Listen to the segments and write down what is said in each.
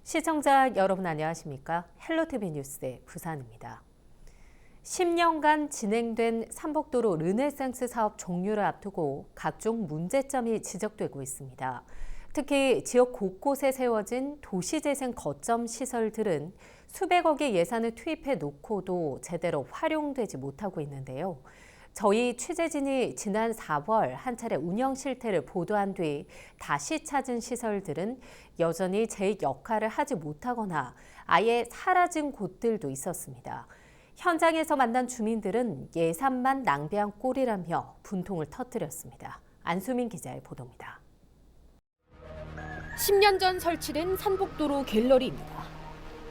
시청자 여러분 안녕하십니까? 헬로티비 뉴스의 부산입니다. 10년간 진행된 삼복도로 르네상스 사업 종료를 앞두고 각종 문제점이 지적되고 있습니다. 특히 지역 곳곳에 세워진 도시재생 거점 시설들은 수백억의 예산을 투입해 놓고도 제대로 활용되지 못하고 있는데요. 저희 취재진이 지난 4월 한 차례 운영 실태를 보도한 뒤 다시 찾은 시설들은 여전히 제 역할을 하지 못하거나 아예 사라진 곳들도 있었습니다. 현장에서 만난 주민들은 예산만 낭비한 꼴이라며 분통을 터뜨렸습니다. 안수민 기자의 보도입니다. 10년 전 설치된 산복도로 갤러리입니다.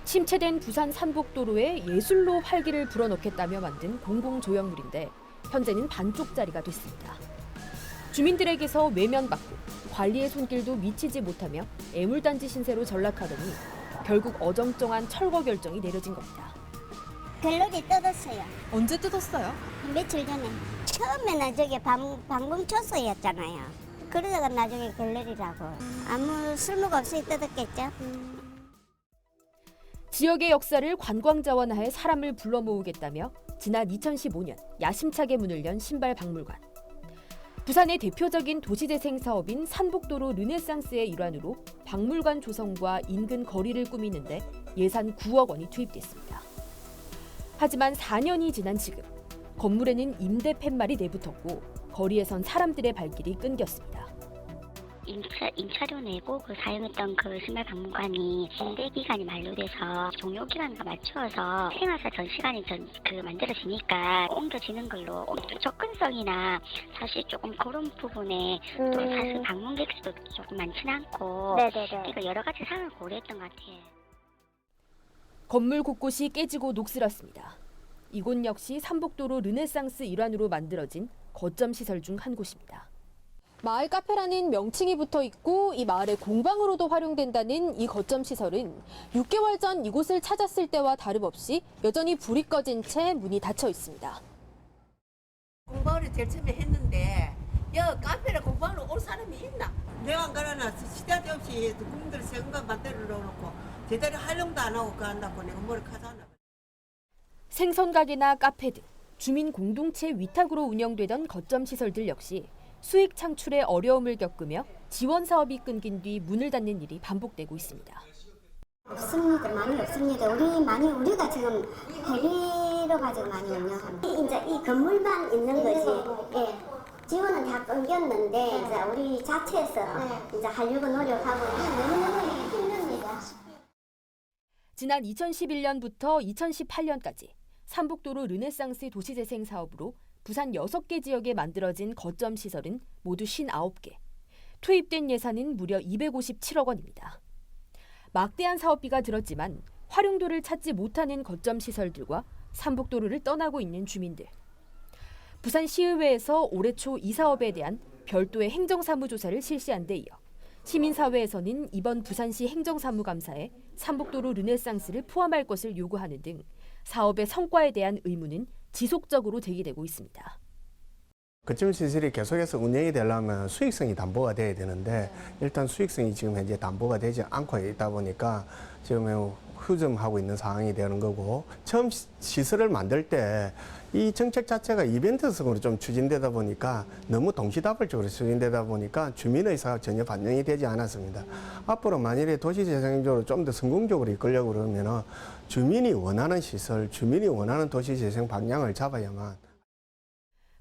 침체된 부산 산복도로에 예술로 활기를 불어넣겠다며 만든 공공조형물인데 현재는 반쪽짜리가 됐습니다. 주민들에게서 외면받고 관리의 손길도 미치지 못하며 애물단지 신세로 전락하더니 결국 어정쩡한 철거 결정이 내려진 겁니다. 갤러리 뜯었어요. 언제 뜯었어요? 며칠 전에. 처음에는 저게 방공초소였잖아요. 그러다가 나중에 갤러리라고. 아무 쓸모가 없이 뜯었겠죠. 지역의 역사를 관광 자원화해 사람을 불러 모으겠다며 지난 2015년 야심차게 문을 연 신발박물관. 부산의 대표적인 도시재생 사업인 산복도로 르네상스의 일환으로 박물관 조성과 인근 거리를 꾸미는데 예산 9억 원이 투입됐습니다. 하지만 4년이 지난 지금 건물에는 임대 팻말이 내붙었고 거리에선 사람들의 발길이 끊겼습니다. 임차료 내고 사용했던 신발 박물관이 임대 기간이 만료돼서 종료 기간과 맞추어서 생활사 전시관이 만들어지니까 옮겨지는 걸로 접근성이나 사실 조금 그런 부분에 또 사실 방문객 수도 조금 많지는 않고 그러니까 여러 가지 상황을 고려했던 것 같아요. 건물 곳곳이 깨지고 녹슬었습니다. 이곳 역시 삼복도로 르네상스 일환으로 만들어진 거점 시설 중 한 곳입니다. 마을 카페라는 명칭이 붙어 있고 이 마을의 공방으로도 활용된다는 이 거점 시설은 6개월 전 이곳을 찾았을 때와 다름없이 여전히 불이 꺼진 채 문이 닫혀 있습니다. 공방을 제일 처음에 했는데 여 카페를 공방으로 올 사람이 있나? 내가 안 가려놨어. 시대없이 국민들 세금과 만들어 놓고 제대로 활용도 안 하고 그한다고 내가 뭘 가져왔나. 생선가게나 카페 등 주민 공동체 위탁으로 운영되던 거점 시설들 역시 수익 창출에 어려움을 겪으며 지원 사업이 끊긴 뒤 문을 닫는 일이 반복되고 있습니다. 없습니다. 많이 없습니다. 우리가 지금 회비로 가지고 많이 운영합니다. 이제 이 건물만 있는 거지. 예. 지원은 다 끊겼는데 이제 우리 자체에서 이제 하려고 노력하고 너무너무 힘듭니다. 지난 2011년부터 2018년까지 삼복도로 르네상스 도시재생 사업으로 부산 6개 지역에 만들어진 거점 시설은 모두 59개. 투입된 예산은 무려 257억 원입니다. 막대한 사업비가 들었지만 활용도를 찾지 못하는 거점 시설들과 삼복도로를 떠나고 있는 주민들. 부산시의회에서 올해 초 이 사업에 대한 별도의 행정사무조사를 실시한 데 이어 시민사회에서는 이번 부산시 행정사무감사에 삼복도로 르네상스를 포함할 것을 요구하는 등 사업의 성과에 대한 의문은 지속적으로 제기되고 있습니다. 거점 시설이 계속해서 운영이 되려면 수익성이 담보가 돼야 되는데 일단 수익성이 지금 현재 담보가 되지 않고 있다 보니까 지금 후점하고 있는 상황이 되는 거고, 처음 시설을 만들 때 이 정책 자체가 이벤트성으로 좀 추진되다 보니까 너무 동시다발적으로 추진되다 보니까 주민의사가 전혀 반영이 되지 않았습니다. 앞으로 만일에 도시재생적으로 좀 더 성공적으로 이끌려고 그러면 주민이 원하는 시설, 주민이 원하는 도시재생 방향을 잡아야만.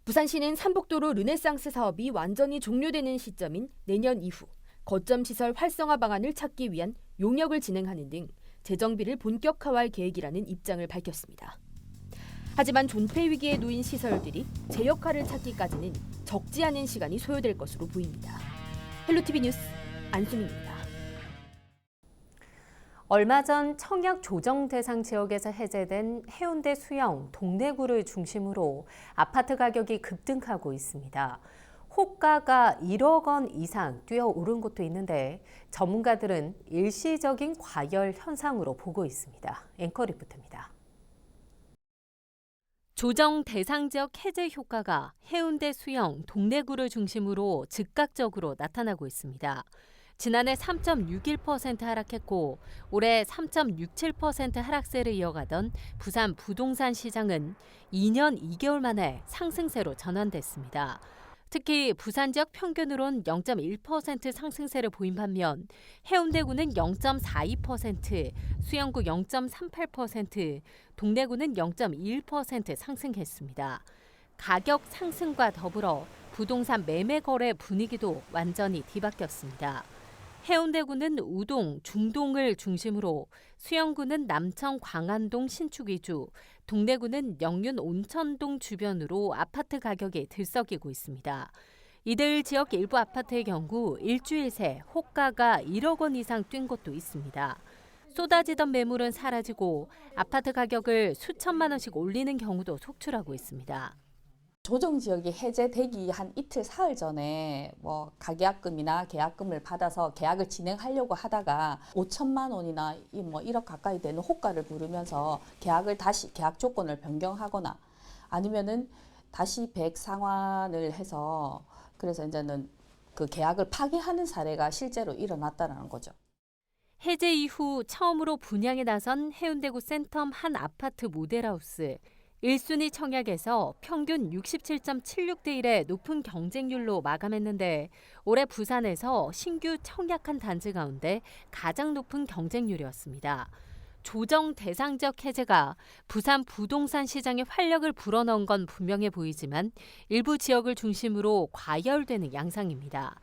부산시는 삼복도로 르네상스 사업이 완전히 종료되는 시점인 내년 이후 거점 시설 활성화 방안을 찾기 위한 용역을 진행하는 등 재정비를 본격화할 계획이라는 입장을 밝혔습니다. 하지만 존폐 위기에 놓인 시설들이 제 역할을 찾기까지는 적지 않은 시간이 소요될 것으로 보입니다. 헬로티비 뉴스 안수민입니다. 얼마 전 청약 조정 대상 지역에서 해제된 해운대 수영 동래구를 중심으로 아파트 가격이 급등하고 있습니다. 호가가 1억 원 이상 뛰어오른 곳도 있는데 전문가들은 일시적인 과열 현상으로 보고 있습니다. 앵커 리포트입니다. 조정 대상 지역 해제 효과가 해운대 수영 동래구를 중심으로 즉각적으로 나타나고 있습니다. 지난해 3.61% 하락했고 올해 3.67% 하락세를 이어가던 부산 부동산 시장은 2년 2개월 만에 상승세로 전환됐습니다. 특히 부산 지역 평균으론 0.1% 상승세를 보인 반면 해운대구는 0.42%, 수영구 0.38%, 동래구는 0.21% 상승했습니다. 가격 상승과 더불어 부동산 매매 거래 분위기도 완전히 뒤바뀌었습니다. 해운대구는 우동, 중동을 중심으로, 수영구는 남천, 광안동 신축 위주, 동래구는 영륜, 온천동 주변으로 아파트 가격이 들썩이고 있습니다. 이들 지역 일부 아파트의 경우 일주일 새 호가가 1억 원 이상 뛴 곳도 있습니다. 쏟아지던 매물은 사라지고 아파트 가격을 수천만 원씩 올리는 경우도 속출하고 있습니다. 조정 지역이 해제되기 한 이틀 사흘 전에 가계약금이나 계약금을 받아서 계약을 진행하려고 하다가 5천만 원이나 1억 가까이 되는 호가를 부르면서 계약 조건을 변경하거나 아니면은 다시 100 상환을 해서 그래서 이제는 그 계약을 파기하는 사례가 실제로 일어났다는 거죠. 해제 이후 처음으로 분양에 나선 해운대구 센텀 한 아파트 모델하우스. 1순위 청약에서 평균 67.76대 1의 높은 경쟁률로 마감했는데 올해 부산에서 신규 청약한 단지 가운데 가장 높은 경쟁률이었습니다. 조정 대상 지역 해제가 부산 부동산 시장에 활력을 불어넣은 건 분명해 보이지만 일부 지역을 중심으로 과열되는 양상입니다.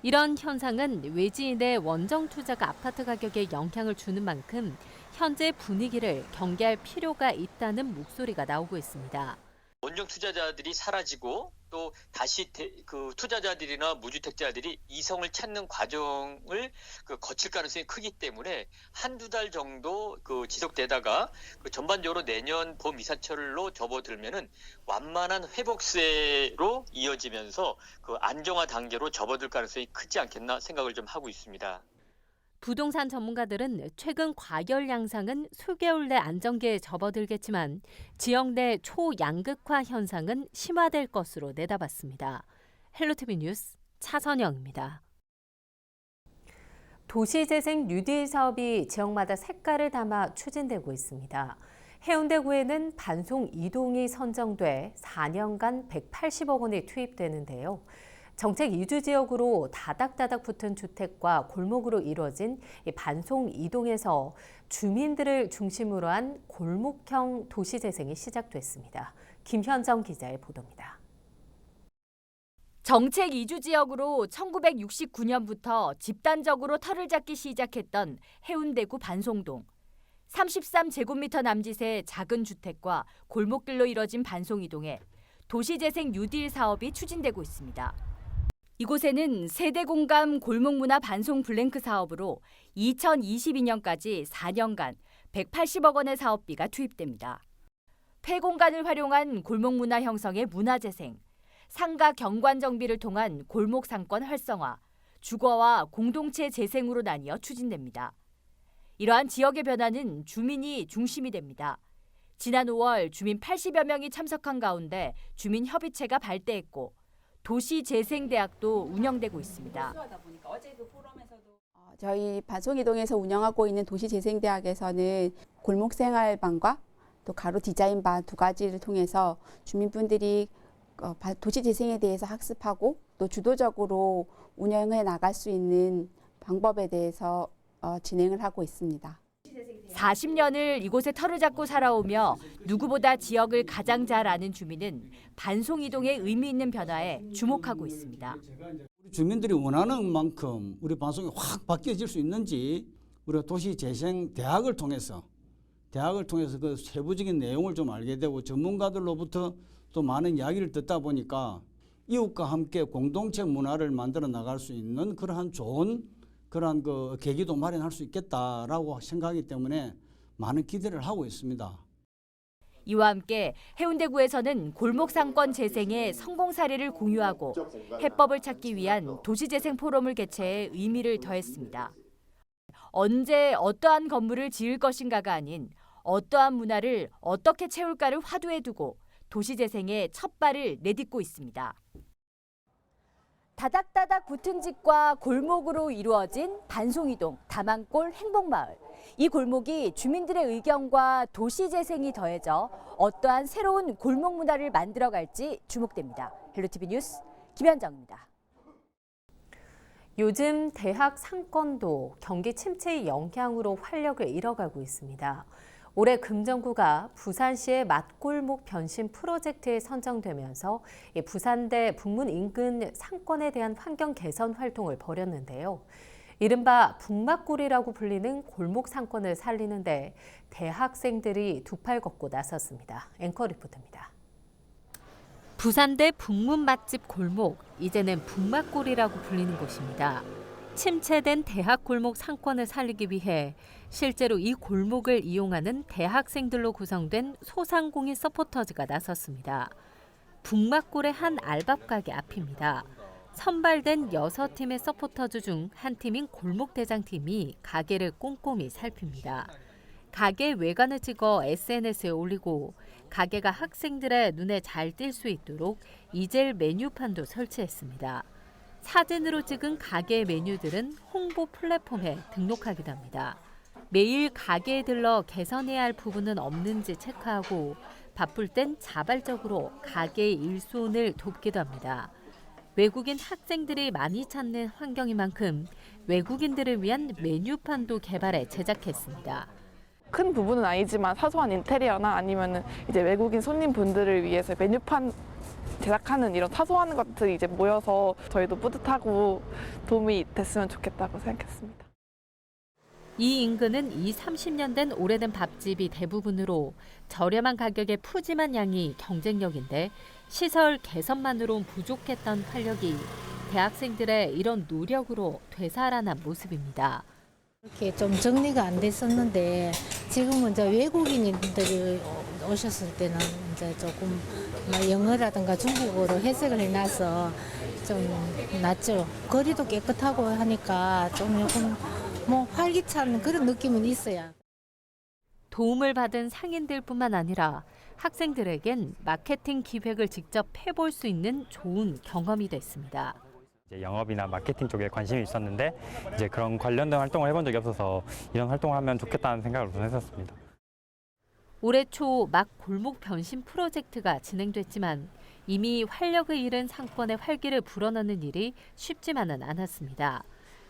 이런 현상은 외지인의 원정 투자가 아파트 가격에 영향을 주는 만큼 현재 분위기를 경계할 필요가 있다는 목소리가 나오고 있습니다. 원정 투자자들이 사라지고 또 다시 그 투자자들이나 무주택자들이 이성을 찾는 과정을 거칠 가능성이 크기 때문에 한두 달 정도 지속되다가 전반적으로 내년 봄 이사철로 접어들면은 완만한 회복세로 이어지면서 안정화 단계로 접어들 가능성이 크지 않겠나 생각을 좀 하고 있습니다. 부동산 전문가들은 최근 과열 양상은 수개월 내 안정기에 접어들겠지만 지역 내 초양극화 현상은 심화될 것으로 내다봤습니다. 헬로티비 뉴스 차선영입니다. 도시재생 뉴딜 사업이 지역마다 색깔을 담아 추진되고 있습니다. 해운대구에는 반송 2동이 선정돼 4년간 180억 원이 투입되는데요. 정책 이주 지역으로 다닥다닥 붙은 주택과 골목으로 이루어진 이 반송 이동에서 주민들을 중심으로 한 골목형 도시재생이 시작됐습니다. 김현정 기자의 보도입니다. 정책 이주 지역으로 1969년부터 집단적으로 터를 잡기 시작했던 해운대구 반송동. 33제곱미터 남짓의 작은 주택과 골목길로 이뤄진 반송 이동에 도시재생 뉴딜 사업이 추진되고 있습니다. 이곳에는 세대공감 골목문화 반송 블랭크 사업으로 2022년까지 4년간 180억 원의 사업비가 투입됩니다. 폐공간을 활용한 골목문화 형성의 문화재생, 상가 경관 정비를 통한 골목 상권 활성화, 주거와 공동체 재생으로 나뉘어 추진됩니다. 이러한 지역의 변화는 주민이 중심이 됩니다. 지난 5월 주민 80여 명이 참석한 가운데 주민협의체가 발대했고 도시재생대학도 운영되고 있습니다. 저희 반송이동에서 운영하고 있는 도시재생대학에서는 골목생활반과 또 가로 디자인반 두 가지를 통해서 주민분들이 도시재생에 대해서 학습하고 또 주도적으로 운영해 나갈 수 있는 방법에 대해서 진행을 하고 있습니다. 40년을 이곳에 터를 잡고 살아오며 누구보다 지역을 가장 잘 아는 주민은 반송이동의 의미 있는 변화에 주목하고 있습니다. 우리 주민들이 원하는 만큼 우리 반송이 확 바뀌어질 수 있는지 우리가 도시재생대학을 통해서 그 세부적인 내용을 좀 알게 되고 전문가들로부터 또 많은 이야기를 듣다 보니까 이웃과 함께 공동체 문화를 만들어 나갈 수 있는 그러한 좋은 그런 계기도 마련할 수 있겠다라고 생각하기 때문에 많은 기대를 하고 있습니다. 이와 함께 해운대구에서는 골목 상권 재생의 성공 사례를 공유하고 해법을 찾기 위한 도시재생 포럼을 개최해 의미를 더했습니다. 언제 어떠한 건물을 지을 것인가가 아닌 어떠한 문화를 어떻게 채울까를 화두에 두고 도시재생의 첫 발을 내딛고 있습니다. 다닥다닥 붙은 집과 골목으로 이루어진 반송이동 다만골 행복마을. 이 골목이 주민들의 의견과 도시재생이 더해져 어떠한 새로운 골목 문화를 만들어갈지 주목됩니다. 헬로티비 뉴스 김현정입니다. 요즘 대학 상권도 경기 침체의 영향으로 활력을 잃어가고 있습니다. 올해 금정구가 부산시의 맛골목 변신 프로젝트에 선정되면서 부산대 북문 인근 상권에 대한 환경 개선 활동을 벌였는데요. 이른바 북맛골이라고 불리는 골목 상권을 살리는데 대학생들이 두 팔 걷고 나섰습니다. 앵커 리포터입니다. 부산대 북문 맛집 골목, 이제는 북맛골이라고 불리는 곳입니다. 침체된 대학 골목 상권을 살리기 위해 실제로 이 골목을 이용하는 대학생들로 구성된 소상공인 서포터즈가 나섰습니다. 북맛골의 한 알밥 가게 앞입니다. 선발된 6팀의 서포터즈 중 한 팀인 골목대장팀이 가게를 꼼꼼히 살핍니다. 가게 외관을 찍어 SNS에 올리고 가게가 학생들의 눈에 잘 띌 수 있도록 이젤 메뉴판도 설치했습니다. 사진으로 찍은 가게 메뉴들은 홍보 플랫폼에 등록하기도 합니다. 매일 가게에 들러 개선해야 할 부분은 없는지 체크하고 바쁠 땐 자발적으로 가게의 일손을 돕기도 합니다. 외국인 학생들이 많이 찾는 환경인 만큼 외국인들을 위한 메뉴판도 개발해 제작했습니다. 큰 부분은 아니지만 사소한 인테리어나 아니면은 이제 외국인 손님분들을 위해서 메뉴판 제작하는 이런 사소한 것들이 이제 모여서 저희도 뿌듯하고 도움이 됐으면 좋겠다고 생각했습니다. 이 인근은 30년 된 오래된 밥집이 대부분으로 저렴한 가격에 푸짐한 양이 경쟁력인데 시설 개선만으로는 부족했던 활력이 대학생들의 이런 노력으로 되살아난 모습입니다. 이렇게 좀 정리가 안 됐었는데 지금은 이제 외국인들이 오셨을 때는 이제 조금 영어라든가 중국어로 해석을 해놔서 좀 낫죠. 거리도 깨끗하고 하니까 좀 조금 활기찬 그런 느낌은 있어요. 도움을 받은 상인들뿐만 아니라 학생들에겐 마케팅 기획을 직접 해볼 수 있는 좋은 경험이 됐습니다. 이제 영업이나 마케팅 쪽에 관심이 있었는데 이제 그런 관련된 활동을 해본 적이 없어서 이런 활동을 하면 좋겠다는 생각을 우선 했었습니다. 올해 초 막 골목 변신 프로젝트가 진행됐지만 이미 활력을 잃은 상권의 활기를 불어넣는 일이 쉽지만은 않았습니다.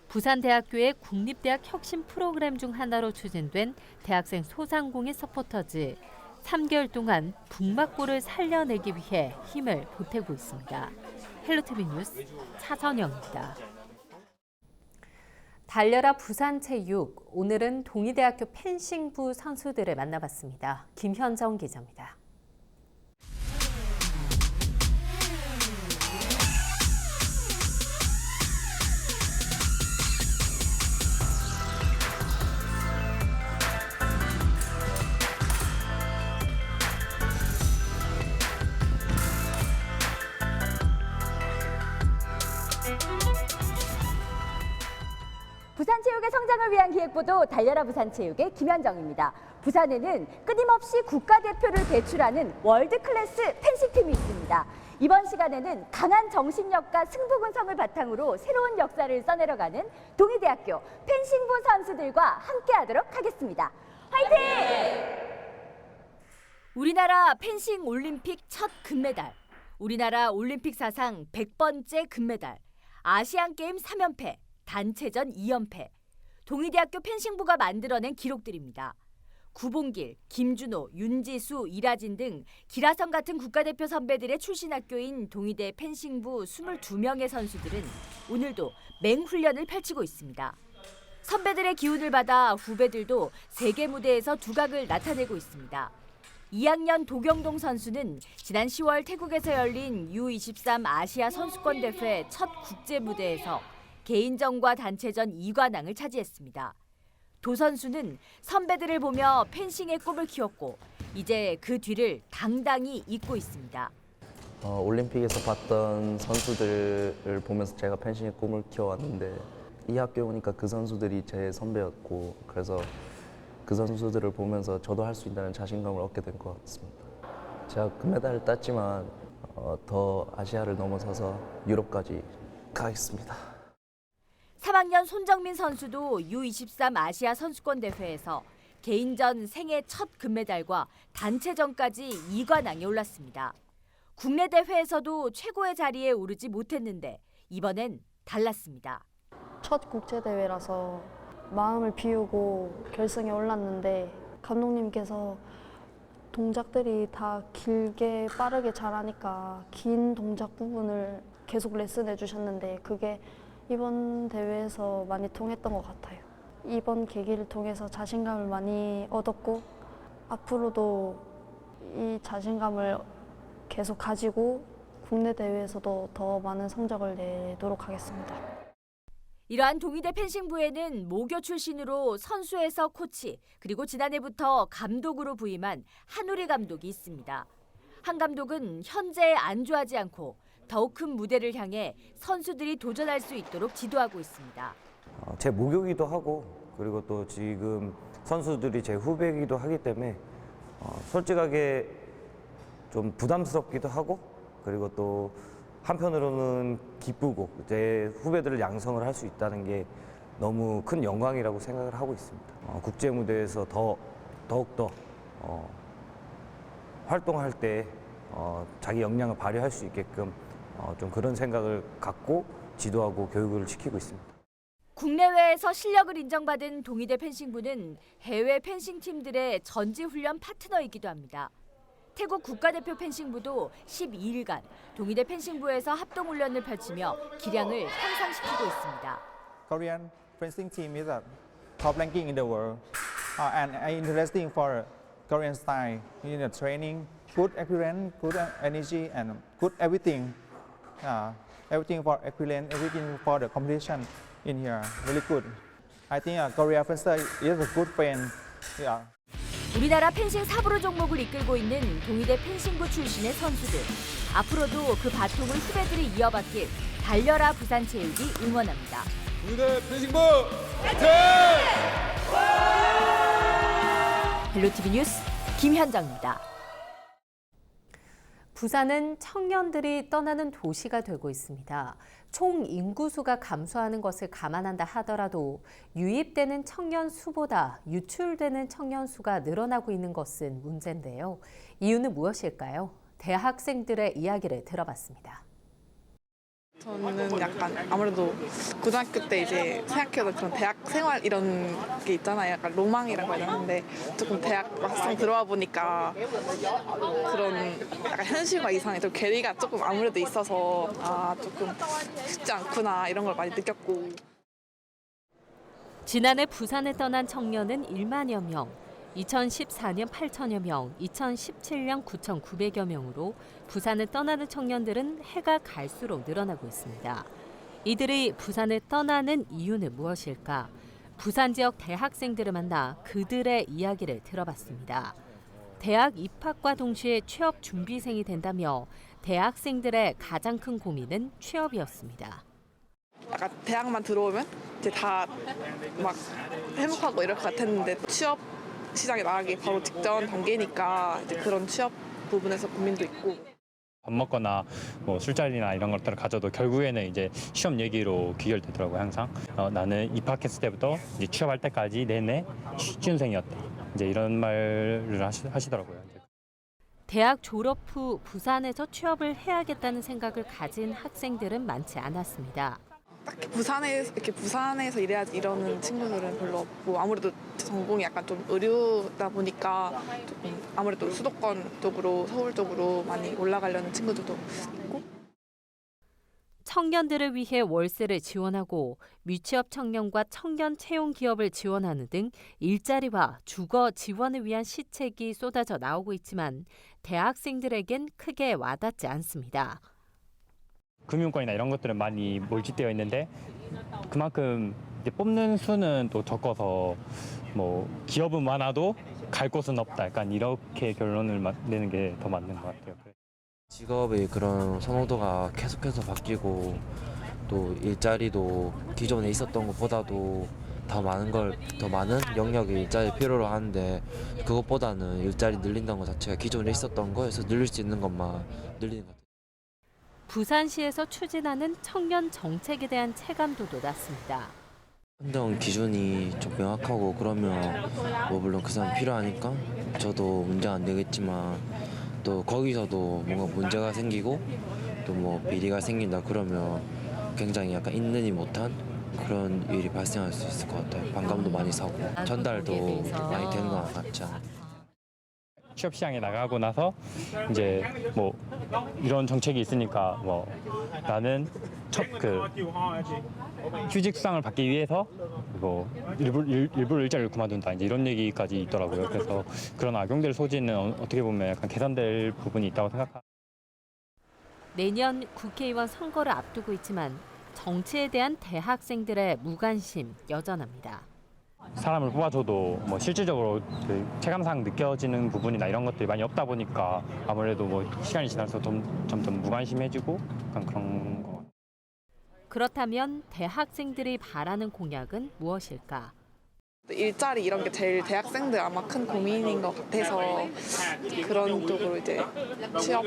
부산대학교의 국립대학 혁신 프로그램 중 하나로 추진된 대학생 소상공인 서포터즈. 3개월 동안 북맛골을 살려내기 위해 힘을 보태고 있습니다. 헬로티비 뉴스 차선영입니다. 달려라 부산체육, 오늘은 동의대학교 펜싱부 선수들을 만나봤습니다. 김현정 기자입니다. 부산체육의 성장을 위한 기획보도 달려라 부산체육의 김현정입니다. 부산에는 끊임없이 국가대표를 배출하는 월드클래스 펜싱팀이 있습니다. 이번 시간에는 강한 정신력과 승부근성을 바탕으로 새로운 역사를 써내려가는 동의대학교 펜싱부 선수들과 함께하도록 하겠습니다. 화이팅! 우리나라 펜싱 올림픽 첫 금메달, 우리나라 올림픽 사상 100번째 금메달, 아시안게임 3연패, 단체전 2연패, 동의대학교 펜싱부가 만들어낸 기록들입니다. 구봉길, 김준호, 윤지수, 이라진 등 기라성 같은 국가대표 선배들의 출신 학교인 동의대 펜싱부 22명의 선수들은 오늘도 맹훈련을 펼치고 있습니다. 선배들의 기운을 받아 후배들도 세계 무대에서 두각을 나타내고 있습니다. 2학년 도경동 선수는 지난 10월 태국에서 열린 U23 아시아 선수권 대회 첫 국제 무대에서 개인전과 단체전 2관왕을 차지했습니다. 도 선수는 선배들을 보며 펜싱의 꿈을 키웠고 이제 그 뒤를 당당히 잇고 있습니다. 올림픽에서 봤던 선수들을 보면서 제가 펜싱의 꿈을 키워왔는데 이 학교에 오니까 그 선수들이 제 선배였고 그래서 그 선수들을 보면서 저도 할 수 있다는 자신감을 얻게 된 것 같습니다. 제가 금메달을 땄지만 더 아시아를 넘어서서 유럽까지 가겠습니다. 3학년 손정민 선수도 U23 아시아 선수권 대회에서 개인전 생애 첫 금메달과 단체전까지 2관왕에 올랐습니다. 국내 대회에서도 최고의 자리에 오르지 못했는데 이번엔 달랐습니다. 첫 국제대회라서 마음을 비우고 결승에 올랐는데 감독님께서 동작들이 다 길게 빠르게 잘하니까 긴 동작 부분을 계속 레슨해 주셨는데 그게 이번 대회에서 많이 통했던 것 같아요. 이번 계기를 통해서 자신감을 많이 얻었고 앞으로도 이 자신감을 계속 가지고 국내 대회에서도 더 많은 성적을 내도록 하겠습니다. 이러한 동의대 펜싱부에는 모교 출신으로 선수에서 코치 그리고 지난해부터 감독으로 부임한 한우리 감독이 있습니다. 한 감독은 현재에 안주하지 않고 더욱 큰 무대를 향해 선수들이 도전할 수 있도록 지도하고 있습니다. 제 모교이기도 하고 그리고 또 지금 선수들이 제 후배이기도 하기 때문에 솔직하게 좀 부담스럽기도 하고 그리고 또 한편으로는 기쁘고 제 후배들을 양성을 할 수 있다는 게 너무 큰 영광이라고 생각을 하고 있습니다. 국제 무대에서 더욱더 활동할 때 자기 역량을 발휘할 수 있게끔 좀 그런 생각을 갖고 지도하고 교육을 시키고 있습니다. 국내외에서 실력을 인정받은 동의대 펜싱부는 해외 펜싱팀들의 전지훈련 파트너이기도 합니다. 태국 국가대표 펜싱부도 12일간 동의대 펜싱부에서 합동훈련을 펼치며 기량을 향상시키고 있습니다. Korean fencing team is a top ranking in the world, and interesting for Korean style. In the training, good experience, good energy, and good everything. Everything for experience, everything for the competition in here. Really good. I think Korea fencer is a good friend. Yeah. 우리나라 펜싱 사브로 종목을 이끌고 있는 동의대 펜싱부 출신의 선수들. 앞으로도 그 바통을 후배들이 이어받길 달려라 부산체육이 응원합니다. 동의대 펜싱부 화이팅! 헬로티비 뉴스 김현정입니다. 부산은 청년들이 떠나는 도시가 되고 있습니다. 총 인구수가 감소하는 것을 감안한다 하더라도 유입되는 청년 수보다 유출되는 청년 수가 늘어나고 있는 것은 문제인데요. 이유는 무엇일까요? 대학생들의 이야기를 들어봤습니다. 저는 약간 아무래도 고등학교 때 이제 생각해도 그런 대학 생활 이런 게 있잖아요. 약간 로망이라고 해야 되는데 조금 대학 막상 들어와 보니까 그런 약간 현실과 이상의 좀 괴리가 조금 아무래도 있어서 조금 쉽지 않구나 이런 걸 많이 느꼈고. 지난해 부산을 떠난 청년은 1만여 명, 2014년 8천여 명, 2017년 9,900여 명으로 부산을 떠나는 청년들은 해가 갈수록 늘어나고 있습니다. 이들이 부산을 떠나는 이유는 무엇일까? 부산 지역 대학생들을 만나 그들의 이야기를 들어봤습니다. 대학 입학과 동시에 취업 준비생이 된다며 대학생들의 가장 큰 고민은 취업이었습니다. 약간 대학만 들어오면 이제 다 막 행복하고 이럴 것 같았는데 취업 시장에 나가기 바로 직전 단계니까 이제 그런 취업 부분에서 고민도 있고. 밥 먹거나 뭐 술자리나 이런 것들을 가져도 결국에는 이제 시험 얘기로 귀결되더라고요. 항상 나는 입학했을 때부터 이제 취업할 때까지 내내 취준생이었다. 이제 이런 말을 하시더라고요. 대학 졸업 후 부산에서 취업을 해야겠다는 생각을 가진 학생들은 많지 않았습니다. 딱히 부산에서 일해야지 이러는 친구들은 별로 없고 아무래도 전공이 약간 좀 의료다 보니까 조금 아무래도 수도권 쪽으로 서울 쪽으로 많이 올라가려는 친구들도 있고. 청년들을 위해 월세를 지원하고 미취업 청년과 청년 채용 기업을 지원하는 등 일자리와 주거 지원을 위한 시책이 쏟아져 나오고 있지만 대학생들에겐 크게 와닿지 않습니다. 금융권이나 이런 것들은 많이 몰집되어 있는데 그만큼 이제 뽑는 수는 또 적어서 뭐 기업은 많아도 갈 곳은 없다. 약간 이렇게 결론을 내는 게 더 맞는 것 같아요. 직업의 그런 선호도가 계속해서 바뀌고 또 일자리도 기존에 있었던 것보다도 더 많은 영역의 일자리 필요로 하는데 그것보다는 일자리 늘린다는 것 자체가 기존에 있었던 거에서 늘릴 수 있는 것만 늘리는 것 같아요. 부산시에서 추진하는 청년 정책에 대한 체감도도 낮습니다. 한정 기준이 좀 명확하고 그러면 뭐 물론 그 사람 필요하니까 저도 문제가 안 되겠지만 또 거기서도 뭔가 문제가 생기고 또 뭐 비리가 생긴다 그러면 굉장히 약간 있느니 못한 그런 일이 발생할 수 있을 것 같아요. 반감도 많이 사고 전달도 많이 되는 것 같지 않아요. 취업 시장에 나가고 나서 이제 뭐 이런 정책이 있으니까 뭐 나는 첫 휴직 수당을 받기 위해서 뭐 일부 일자리를 그만둔다 이제 이런 얘기까지 있더라고요. 그래서 그런 악용될 소지는 어떻게 보면 약간 개선될 부분이 있다고 생각합니다. 내년 국회의원 선거를 앞두고 있지만 정치에 대한 대학생들의 무관심 여전합니다. 사람을 뽑아줘도 뭐 실질적으로 그 체감상 느껴지는 부분이나 이런 것들이 많이 없다 보니까 아무래도 뭐 시간이 지날수록 점점 무관심해지고 약간 그런 거. 그렇다면 대학생들이 바라는 공약은 무엇일까? 일자리 이런 게 제일 대학생들 아마 큰 고민인 것 같아서 그런 쪽으로 이제 취업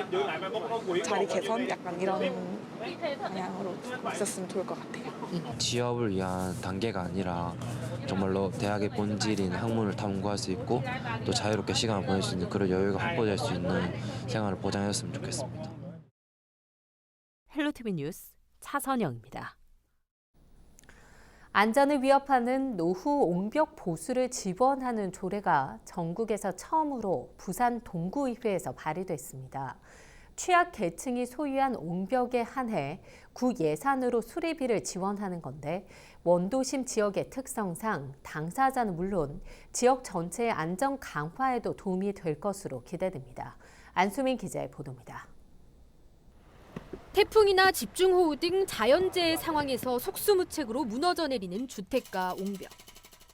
자리 개선 약간 이런 방향으로 있었으면 좋을 것 같아요. 취업을 위한 단계가 아니라 정말로 대학의 본질인 학문을 탐구할 수 있고 또 자유롭게 시간을 보낼 수 있는 그런 여유가 확보될 수 있는 생활을 보장했으면 좋겠습니다. 헬로티비 뉴스 차선영입니다. 안전을 위협하는 노후 옹벽 보수를 지원하는 조례가 전국에서 처음으로 부산 동구의회에서 발의됐습니다. 취약 계층이 소유한 옹벽에 한해 구 예산으로 수리비를 지원하는 건데 원도심 지역의 특성상 당사자는 물론 지역 전체의 안전 강화에도 도움이 될 것으로 기대됩니다. 안수민 기자의 보도입니다. 태풍이나 집중호우 등 자연재해 상황에서 속수무책으로 무너져 내리는 주택가 옹벽.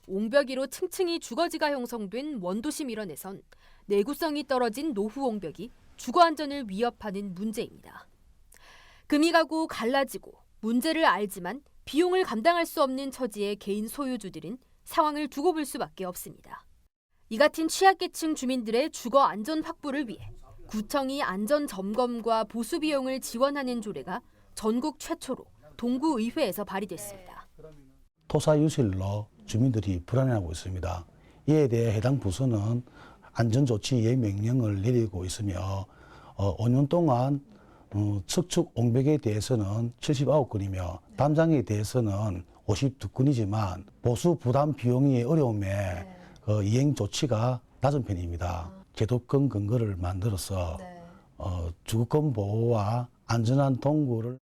옹벽 위로 층층이 주거지가 형성된 원도심 일원에선 내구성이 떨어진 노후 옹벽이 주거 안전을 위협하는 문제입니다. 금이 가고 갈라지고 문제를 알지만 비용을 감당할 수 없는 처지의 개인 소유주들은 상황을 두고 볼 수밖에 없습니다. 이 같은 취약계층 주민들의 주거 안전 확보를 위해 구청이 안전 점검과 보수 비용을 지원하는 조례가 전국 최초로 동구의회에서 발의됐습니다. 토사 유실로 주민들이 불안해하고 있습니다. 이에 대해 해당 부서는 안전조치 예명령을 내리고 있으며 5년 동안 측축 옹벽에 대해서는 79건이며 담장에 대해서는 52건이지만 보수 부담 비용이 어려움에 이행 조치가 낮은 편입니다. 제도권 근거를 만들어서 주거권 보호와 안전한 동구를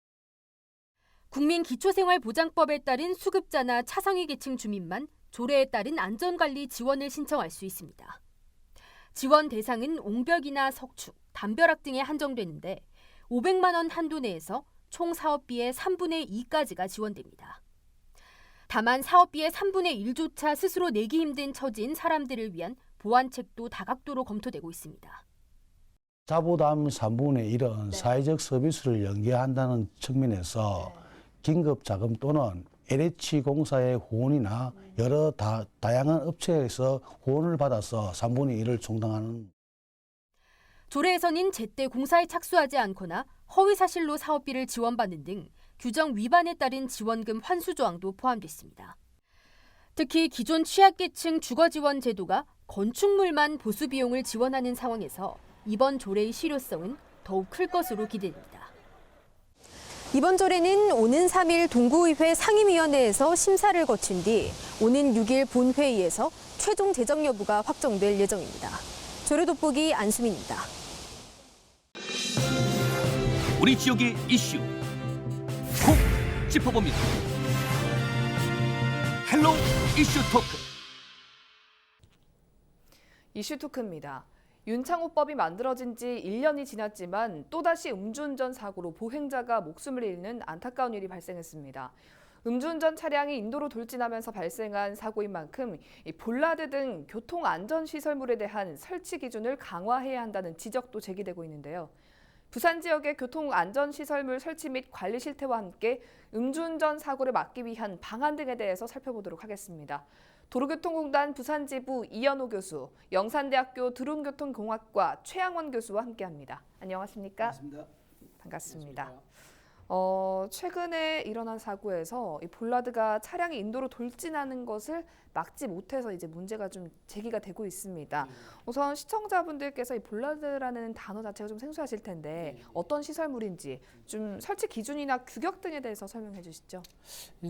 국민기초생활보장법에 따른 수급자나 차상위 계층 주민만 조례에 따른 안전관리 지원을 신청할 수 있습니다. 지원 대상은 옹벽이나 석축, 담벼락 등에 한정되는데 500만 원 한도 내에서 총 사업비의 3분의 2까지가 지원됩니다. 다만 사업비의 3분의 1조차 스스로 내기 힘든 처지인 사람들을 위한 보완책도 다각도로 검토되고 있습니다. 자부담 3분의 1은 사회적 서비스를 연계한다는 측면에서 긴급자금 또는 LH공사의 후원이나 여러 다양한 업체에서 후원을 받아서 3분의 1을 충당하는. 조례에서는 제때 공사에 착수하지 않거나 허위 사실로 사업비를 지원받는 등 규정 위반에 따른 지원금 환수 조항도 포함됐습니다. 특히 기존 취약계층 주거지원 제도가 건축물만 보수 비용을 지원하는 상황에서 이번 조례의 실효성은 더욱 클 것으로 기대됩니다. 이번 조례는 오는 3일 동구의회 상임위원회에서 심사를 거친 뒤 오는 6일 본회의에서 최종 제정 여부가 확정될 예정입니다. 조례 돋보기 안수민입니다. 우리 지역의 이슈 콕 짚어봅니다. 헬로 이슈 토크. 이슈 토크입니다. 윤창호법이 만들어진 지 1년이 지났지만 또다시 음주운전 사고로 보행자가 목숨을 잃는 안타까운 일이 발생했습니다. 음주운전 차량이 인도로 돌진하면서 발생한 사고인 만큼 볼라드 등 교통안전시설물에 대한 설치 기준을 강화해야 한다는 지적도 제기되고 있는데요. 부산 지역의 교통안전시설물 설치 및 관리 실태와 함께 음주운전 사고를 막기 위한 방안 등에 대해서 살펴보도록 하겠습니다. 도로교통공단 부산지부 이현호 교수, 영산대학교 드론교통공학과 최양원 교수와 함께합니다. 안녕하십니까? 반갑습니다. 반갑습니다. 최근에 일어난 사고에서 이 볼라드가 차량이 인도로 돌진하는 것을 막지 못해서 이제 문제가 좀 제기가 되고 있습니다. 우선 시청자분들께서 이 볼라드라는 단어 자체가 좀 생소하실 텐데 어떤 시설물인지 좀 설치 기준이나 규격 등에 대해서 설명해 주시죠.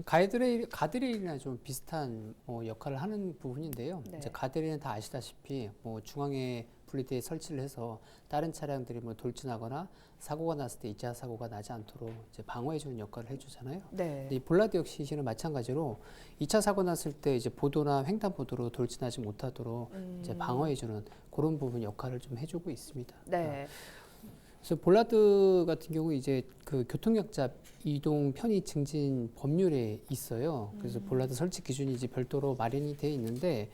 가드레일이나 좀 비슷한 역할을 하는 부분인데요. 네. 이제 가드레일은 다 아시다시피 중앙에 분리대에 설치를 해서 다른 차량들이 돌진하거나 사고가 났을 때 2차 사고가 나지 않도록 이제 방어해주는 역할을 해주잖아요. 네. 근데 이 볼라드 역시 이는 마찬가지로 2차 사고 났을 때 이제 보도나 횡단보도로 돌진하지 못하도록 이제 방어해주는 그런 부분 역할을 좀 해주고 있습니다. 네. 그래서 볼라드 같은 경우 이제 그 교통약자 이동 편의 증진 법률에 있어요. 그래서 볼라드 설치 기준이 이제 별도로 마련이 되어 있는데.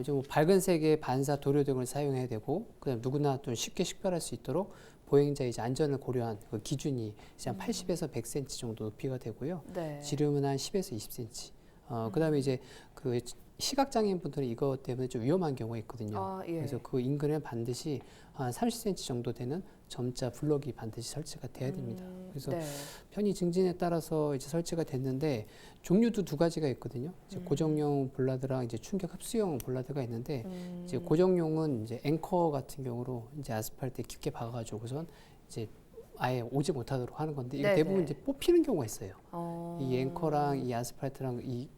이제 밝은색의 반사 도료 등을 사용해야 되고, 그다음 누구나 좀 쉽게 식별할 수 있도록 보행자의 이제 안전을 고려한 그 기준이 이제 한 80에서 100cm 정도 높이가 되고요. 네. 지름은 한 10에서 20cm. 그다음에 이제 그 시각장애인 분들은 이것 때문에 좀 위험한 경우가 있거든요. 예. 그래서 그 인근에 반드시 한 30cm 정도 되는 점자 블럭이 반드시 설치가 돼야 됩니다. 그래서 네. 편의 증진에 따라서 이제 설치가 됐는데 종류도 두 가지가 있거든요. 이제 고정용 볼라드랑 이제 충격 흡수용 볼라드가 있는데 이제 고정용은 이제 앵커 같은 경우로 이제 아스팔트에 깊게 박아가지고선 이제 아예 오지 못하도록 하는 건데 이게 대부분 이제 뽑히는 경우가 있어요. 이 앵커랑 이 아스팔트랑 이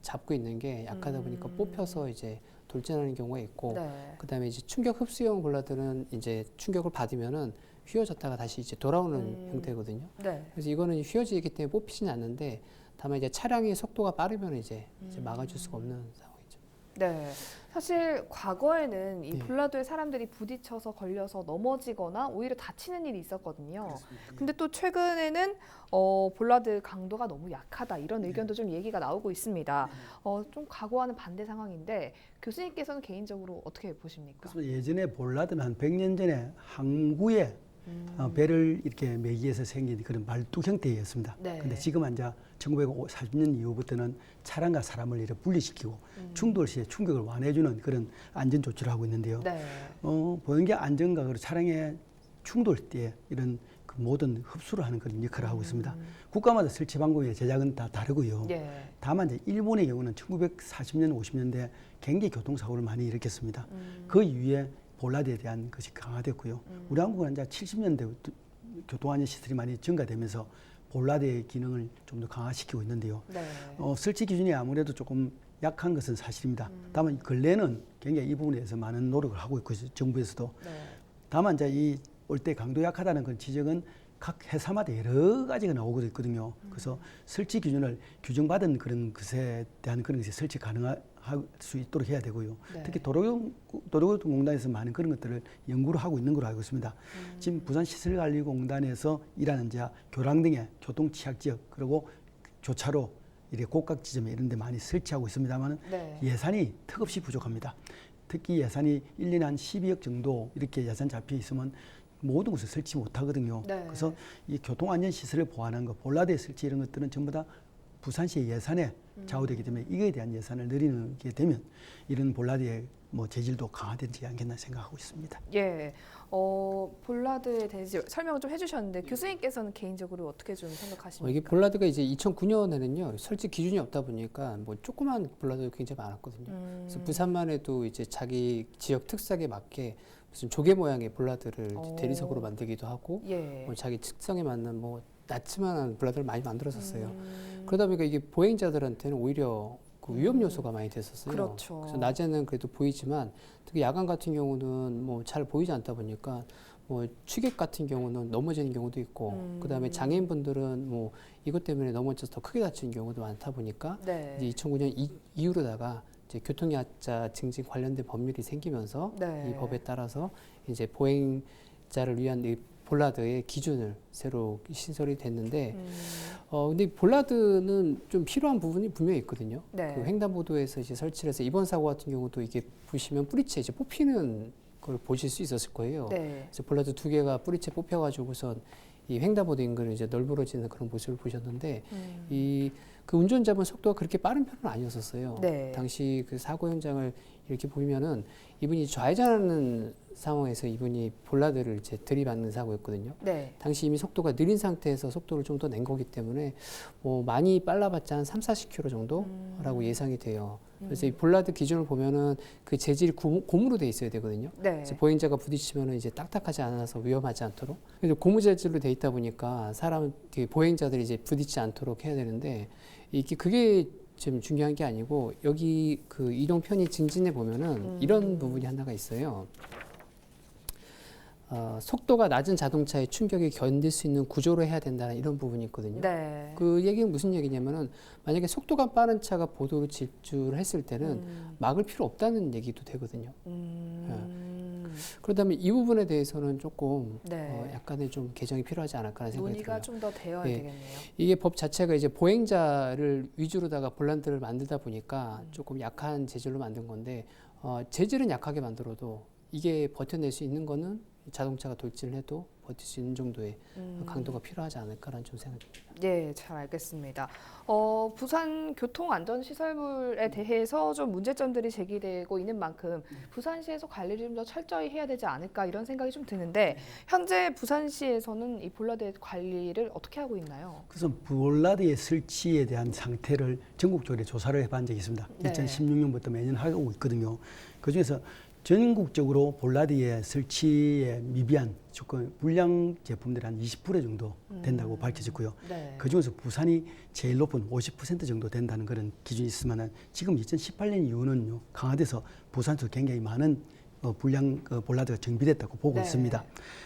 잡고 있는 게 약하다 보니까 뽑혀서 이제 돌진하는 경우가 있고, 그다음에 이제 충격 흡수용 볼라드는 이제 충격을 받으면은 휘어졌다가 다시 이제 돌아오는 형태거든요. 그래서 이거는 휘어지기 때문에 뽑히지는 않는데, 다만 이제 차량의 속도가 빠르면 이제 막아줄 수가 없는 상황이죠. 네. 사실 과거에는 이 볼라드에 사람들이 부딪혀서 걸려서 넘어지거나 오히려 다치는 일이 있었거든요. 근데 또 최근에는 볼라드 강도가 너무 약하다 이런 의견도 좀 얘기가 나오고 있습니다. 좀 과거와는 반대 상황인데 교수님께서는 개인적으로 어떻게 보십니까? 그래서 예전에 볼라드는 한 100년 전에 항구에 배를 이렇게 매기 위해서 생긴 그런 말뚝 형태였습니다. 근데 지금은 이제 1940년 이후부터는 차량과 사람을 이렇게 분리시키고 충돌 시에 충격을 완화해주는 그런 안전 조치를 하고 있는데요. 보행자 안전과 그리고 차량의 충돌 때 이런 그 모든 흡수를 하는 그런 역할을 하고 있습니다. 국가마다 설치 방법의 제작은 다 다르고요. 다만 이제 일본의 경우는 1940년, 50년대 굉장히 교통사고를 많이 일으켰습니다. 그 이후에 볼라드에 대한 것이 강화됐고요. 우리 한국은 이제 70년대 교통안전 시설이 많이 증가되면서 볼라드의 기능을 좀 더 강화시키고 있는데요. 설치 기준이 아무래도 조금 약한 것은 사실입니다. 다만 근래는 굉장히 이 부분에 대해서 많은 노력을 하고 있고 정부에서도. 다만 이제 이 올 때 강도 약하다는 그런 지적은 각 회사마다 여러 가지가 나오고 있거든요. 그래서 설치 기준을 규정받은 그런 것에 대한 그런 것이 설치 가능할 수 있도록 해야 되고요. 특히 도로교통공단에서 많은 그런 것들을 연구를 하고 있는 걸로 알고 있습니다. 지금 부산시설관리공단에서 일하는 자 교랑 등의 교통취약지역 그리고 교차로 이렇게 곡각 지점에 이런 데 많이 설치하고 있습니다만 예산이 턱없이 부족합니다. 특히 예산이 1년에 한 12억 정도 이렇게 예산 잡혀 있으면 모든 곳을 설치 못하거든요. 그래서 이 교통안전시설을 보완한 것, 볼라드에 설치 이런 것들은 전부 다 부산시의 예산에 좌우되기 때문에 이거에 대한 예산을 늘리게 되면 이런 볼라드의 재질도 강화되지 않겠나 생각하고 있습니다. 예, 볼라드에 대해서 설명을 좀 해주셨는데 교수님께서는 개인적으로 어떻게 좀 생각하십니까? 이게 볼라드가 이제 2009년에는요 설치 기준이 없다 보니까 조그만 볼라드가 굉장히 많았거든요. 그래서 부산만 해도 이제 자기 지역 특색에 맞게 무슨 조개 모양의 볼라드를 대리석으로 만들기도 하고 자기 특성에 맞는 낮지만한 볼라드를 많이 만들었었어요. 그러다 보니까 이게 보행자들한테는 오히려 그 위험 요소가 많이 됐었어요. 그래서 낮에는 그래도 보이지만 특히 야간 같은 경우는 잘 보이지 않다 보니까 취객 같은 경우는 넘어지는 경우도 있고 그다음에 장애인분들은 이것 때문에 넘어져서 더 크게 다치는 경우도 많다 보니까 이제 2009년 이후로다가 이제 교통약자 증진 관련된 법률이 생기면서 이 법에 따라서 이제 보행자를 위한 이 볼라드의 기준을 새로 신설이 됐는데, 근데 볼라드는 좀 필요한 부분이 분명히 있거든요. 그 횡단보도에서 이제 설치를 해서 이번 사고 같은 경우도 이게 보시면 뿌리채 이제 뽑히는 걸 보실 수 있었을 거예요. 그래서 볼라드 2개가 뿌리채 뽑혀가지고선 이 횡단보도 인근을 이제 널브러지는 그런 모습을 보셨는데, 이 그 운전자분 속도가 그렇게 빠른 편은 아니었었어요. 네. 당시 그 사고 현장을 이렇게 보면은 이분이 좌회전하는 상황에서 이분이 볼라드를 이제 들이받는 사고였거든요. 네. 당시 이미 속도가 느린 상태에서 속도를 좀 더 낸 거기 때문에 뭐 많이 빨라봤자 한 3-40km 정도라고 예상이 돼요. 그래서 이 볼라드 기준을 보면은 그 재질이 고무로 돼 있어야 되거든요. 네. 그래서 보행자가 부딪히면은 이제 딱딱하지 않아서 위험하지 않도록. 그래서 고무 재질로 돼 있다 보니까 보행자들이 이제 부딪히지 않도록 해야 되는데 그게 지금 중요한 게 아니고 여기 그 이동 편의 증진에 보면은 이런 부분이 하나가 있어요. 속도가 낮은 자동차의 충격에 견딜 수 있는 구조로 해야 된다는 이런 부분이 있거든요. 네. 그 얘기는 무슨 얘기냐면은 만약에 속도가 빠른 차가 보도로 질주를 했을 때는 막을 필요 없다는 얘기도 되거든요. 그렇다면 이 부분에 대해서는 조금 네. 약간의 좀 개정이 필요하지 않을까라는 생각이 논의가 들어요. 좀 더 되어야 예. 되겠네요. 이게 법 자체가 이제 보행자를 위주로다가 볼란트를 만들다 보니까 조금 약한 재질로 만든 건데 재질은 약하게 만들어도 이게 버텨낼 수 있는 거는 자동차가 돌진을 해도 버틸 수 있는 정도의 강도가 필요하지 않을까라는 좀 생각이 듭니다. 네, 잘 알겠습니다. 부산 교통안전시설물에 대해서 좀 문제점들이 제기되고 있는 만큼 부산시에서 관리를 좀 더 철저히 해야 되지 않을까 이런 생각이 좀 드는데 현재 부산시에서는 이 볼라드의 관리를 어떻게 하고 있나요? 그래서 볼라드의 설치에 대한 상태를 전국적으로 조사를 해본 적이 있습니다. 네. 2016년부터 매년 하고 있거든요. 그중에서 전국적으로 볼라드의 설치에 미비한 조건 불량 제품들이 한 20% 정도 된다고 밝혀졌고요. 네. 그중에서 부산이 제일 높은 50% 정도 된다는 그런 기준이 있으면 지금 2018년 이후는요 강화돼서 부산에서 굉장히 많은 불량 볼라드가 정비됐다고 보고 네. 있습니다.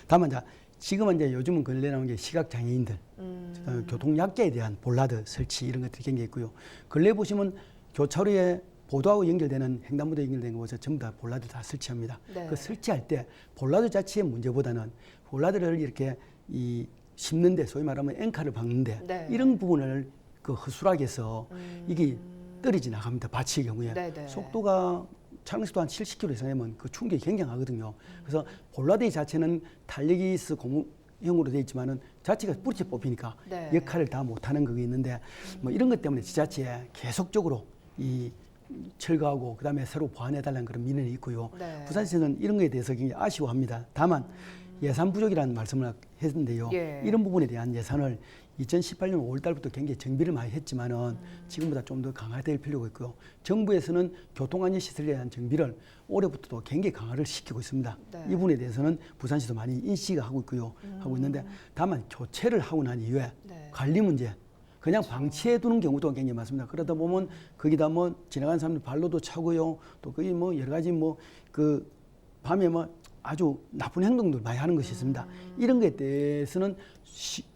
다만 지금은 이제 요즘은 근래 나온 게 시각 장애인들, 교통 약자에 대한 볼라드 설치 이런 것들이 굉장히 있고요. 근래 보시면 교차로에 보도하고 연결되는 횡단보도에 연결된 곳에 전부 다 볼라드 다 설치합니다. 네. 그 설치할 때 볼라드 자체의 문제보다는 볼라드를 이렇게 심는데 소위 말하면 앵카를 박는데 네. 이런 부분을 그 허술하게 해서 이게 떨어지 나갑니다. 받칠 경우에 네, 네. 속도가 차량속도 한 70km 이상이면 그 충격이 굉장하거든요. 그래서 볼라드 자체는 탄력이스 고무형으로 되어 있지만은 자체가 뿌리째 뽑히니까 네. 역할을 다 못하는 그게 있는데 뭐 이런 것 때문에 지자체에 계속적으로 철거하고 그다음에 새로 보완해달라는 그런 민원이 있고요. 네. 부산시는 이런 거에 대해서 굉장히 아쉬워합니다. 다만 예산 부족이라는 말씀을 했는데요. 예. 이런 부분에 대한 예산을 2018년 5월 달부터 굉장히 정비를 많이 했지만은 지금보다 좀 더 강화될 필요가 있고요. 정부에서는 교통안전시설에 대한 정비를 올해부터도 굉장히 강화를 시키고 있습니다. 네. 이 부분에 대해서는 부산시도 많이 인식을 하고 있고요. 하고 있는데 다만 교체를 하고 난 이후에 네. 관리 문제 그냥 방치해 두는 경우도 굉장히 많습니다. 그러다 보면 거기다 뭐 지나가는 사람들 발로도 차고요. 또 거기 뭐 여러 가지 뭐 그 밤에 뭐 아주 나쁜 행동들 많이 하는 것이 있습니다. 이런 것에 대해서는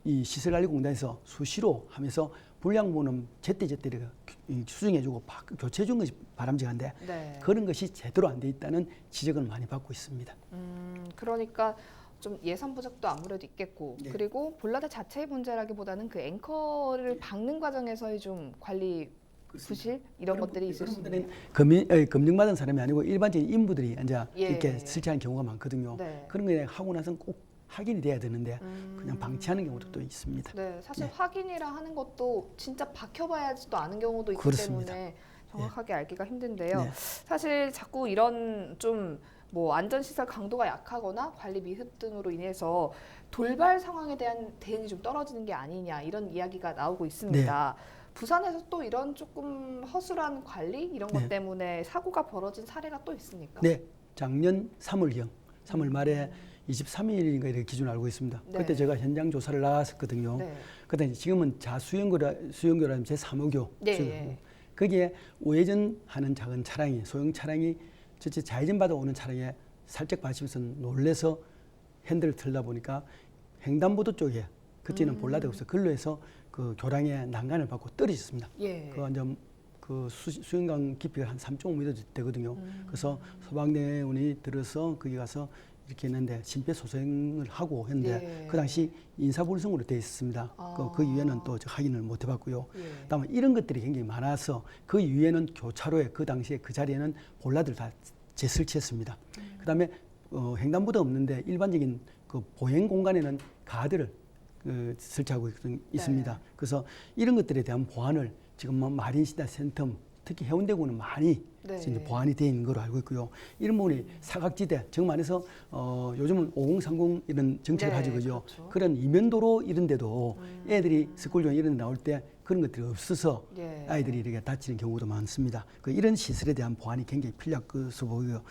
이 시설관리공단에서 수시로 하면서 불량분은 제때제때 수정해주고 교체해준 것이 바람직한데 네. 그런 것이 제대로 안 돼 있다는 지적을 많이 받고 있습니다. 그러니까 좀 예산 부족도 아무래도 있겠고 네. 그리고 볼라드 자체의 문제라기보다는 그 앵커를 박는 과정에서의 좀 관리 부실 이런 것들이 있을 수 있네요. 검증받은 사람이 아니고 일반적인 인부들이 이제 예. 이렇게 설치하는 경우가 많거든요. 네. 그런 거 하고 나서는 꼭 확인이 돼야 되는데 그냥 방치하는 경우도 또 있습니다. 네, 사실 네. 확인이라 하는 것도 진짜 박혀봐야지도 아는 경우도 있기 그렇습니다. 때문에 정확하게 알기가 힘든데요. 네. 사실 자꾸 이런 좀 뭐 안전시설 강도가 약하거나 관리 미흡 등으로 인해서 돌발 상황에 대한 대응이 좀 떨어지는 게 아니냐 이런 이야기가 나오고 있습니다. 부산에서 또 이런 조금 허술한 관리 이런 것 네. 때문에 사고가 벌어진 사례가 또 있습니까? 네, 작년 3월 말에 23일인가 이렇게 기준을 알고 있습니다. 네. 그때 제가 현장 조사를 나갔었거든요. 네. 그때 지금은 자수영교라는 제3호교 네. 거기에 우회전하는 작은 차량이 소형 차량이 전체 좌회전 받아 오는 차량에 살짝 받치면서 놀래서 핸들을 틀다 보니까 횡단보도 쪽에 그때는 볼라드가 없어 글로 해서 그 교량에 난간을 받고 떨어졌습니다. 예. 그 완전 그 수영강 깊이가 한 3.5m 되거든요. 그래서 소방대원이 들어서 거기 가서 이렇게 했는데 심폐소생을 하고 했는데 예. 그 당시 인사불성으로 되어 있었습니다. 그 이후에는 또 확인을 못 해봤고요. 예. 다만 이런 것들이 굉장히 많아서 그 이후에는 교차로에 그 당시에 그 자리에는 볼라드를 다 재설치했습니다. 그다음에 횡단보도 없는데 일반적인 그 보행 공간에는 가드를 설치하고 있습니다. 그래서 이런 것들에 대한 보완을 지금 뭐 마린시나 센텀 특히 해운대구는 많이 네. 이제 보완이 되어 있는 걸로 알고 있고요. 이런 부분이 사각지대, 정 말해서 요즘은 5030 이런 정책을 네, 가지고 그죠. 그렇죠. 그런 이면도로 이런 데도 애들이 스쿨 중 이런 데 나올 때 그런 것들이 없어서 예. 아이들이 이렇게 다치는 경우도 많습니다. 이런 시설에 대한 보완이 굉장히 필요할 것으로 보고요.